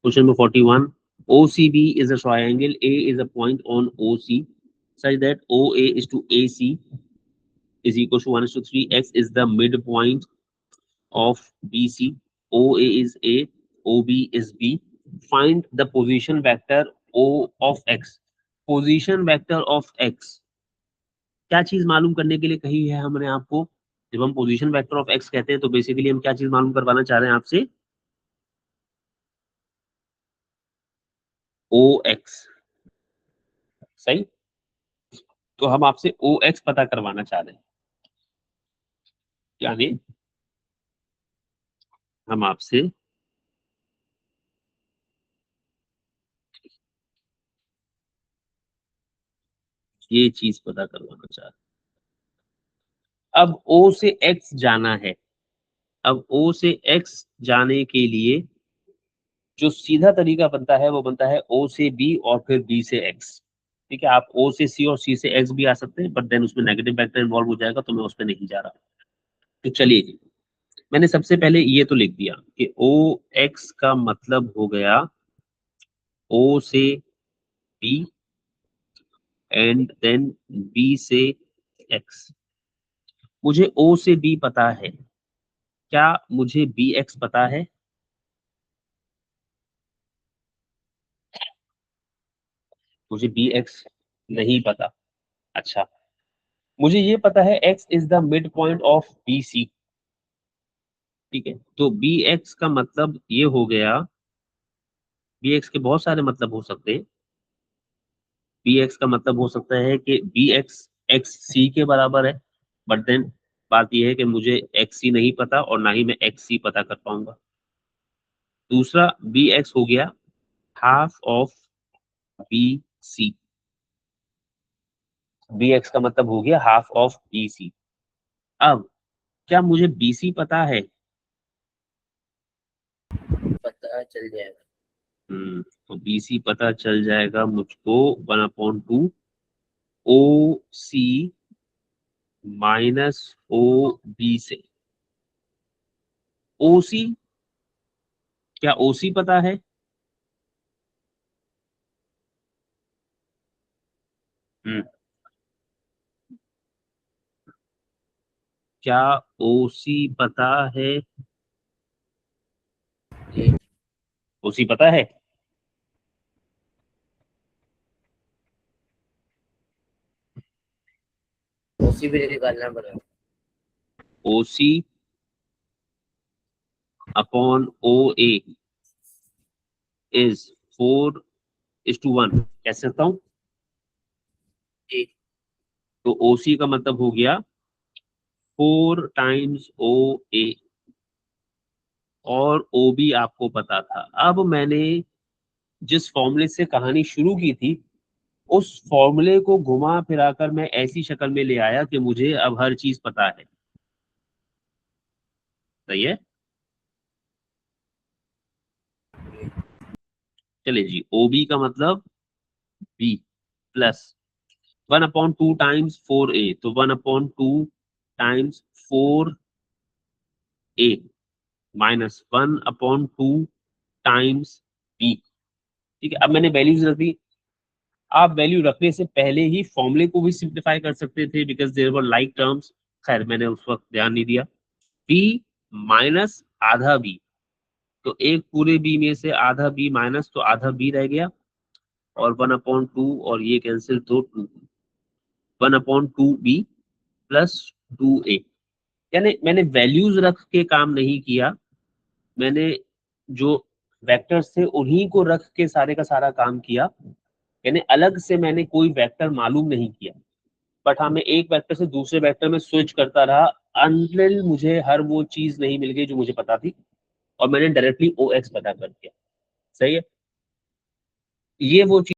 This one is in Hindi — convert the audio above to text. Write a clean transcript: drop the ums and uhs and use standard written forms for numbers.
Question number 41. OCB is a triangle. A is a point on OC such that OA is to AC is equal to 1:3. X is the midpoint of BC. OA is A, OB is B. Find the position vector O of X. Position vector of X क्या चीज मालूम करने के लिए कही है हमने आपको? जब हम पोजीशन वेक्टर ऑफ एक्स कहते हैं तो बेसिकली हम क्या चीज मालूम करवाना चाह रहे हैं आपसे? ओ एक्स, सही। तो हम आपसे ओ एक्स पता करवाना चाह रहे हैं, यानी हम आपसे ये चीज पता करवाना चाह रहे हैं। अब ओ से एक्स जाना है। अब ओ से एक्स जाने के लिए जो सीधा तरीका बनता है वो बनता है ओ से बी और फिर बी से एक्स। ठीक है, आप ओ से सी और सी से एक्स भी आ सकते हैं, बट देन उसमें नेगेटिव वेक्टर इन्वॉल्व हो जाएगा, तो मैं उस पर नहीं जा रहा। तो चलिए जी, मैंने सबसे पहले ये तो लिख दिया कि ओ एक्स का मतलब हो गया ओ से बी एंड देन बी से एक्स। मुझे ओ से बी पता है, क्या मुझे बी एक्स पता है? मुझे बी एक्स नहीं पता। अच्छा, मुझे ये पता है X is the midpoint of B C. ठीक है, तो बी एक्स का मतलब ये हो गया, बी एक्स के बहुत सारे मतलब हो सकते हैं। बी एक्स का मतलब हो सकता है कि बी एक्स एक्स सी के बराबर है, बट देन बात यह है कि मुझे एक्स सी नहीं पता और ना ही मैं एक्स सी पता कर पाऊंगा। दूसरा, बी एक्स हो गया half of B C. B X का मतलब हो गया हाफ ऑफ बी सी। अब क्या मुझे बी सी पता है? पता चल जाएगा। तो बी सी पता चल जाएगा मुझको 1/2 ओ सी माइनस ओ बी से। ओ सी, क्या ओ सी पता है? हम्म, क्या ओ सी पता है? जी, ओ सी पता है? उसी भी निकालना पड़ेगा। ओ सी अपॉन ओ ए इज 4:1। कह सकता हूं? जी, तो ओ सी का मतलब हो गया 4 टाइम्स ओ ए, और ओ बी आपको पता था। अब मैंने जिस फॉर्मूले से कहानी शुरू की थी उस फॉर्मूले को घुमा फिराकर मैं ऐसी शक्ल में ले आया कि मुझे अब हर चीज पता है। सही है। चलिए जी, ओ बी का मतलब बी प्लस 1/2 टाइम्स 4a, तो 1/2 times 4a minus 1/2 times b। ठीक है, अब मैंने वैल्यूज रख दी। आप वैल्यू रखने से पहले ही फॉर्मूले को भी सिंप्लीफाई कर सकते थे because there were like terms. खैर, मैंने उस वक्त ध्यान नहीं दिया। b माइनस आधा b, तो एक पूरे b में से आधा b माइनस, तो आधा b रह गया, और 1/2 और ये कैंसिल, तो 2, 1/2b प्लस 2a। यानी मैंने वैल्यूज रख के काम नहीं किया, मैंने जो वेक्टर्स थे उन्हीं को रख के सारे का सारा काम किया। यानी अलग से मैंने कोई वेक्टर मालूम नहीं किया, बट हाँ, मैं एक वेक्टर से दूसरे वेक्टर में स्विच करता रहा अनटिल मुझे हर वो चीज नहीं मिल गई जो मुझे पता थी, और मैंने डायरेक्टली ओ एक्स पता कर दिया। सही है, ये वो चीज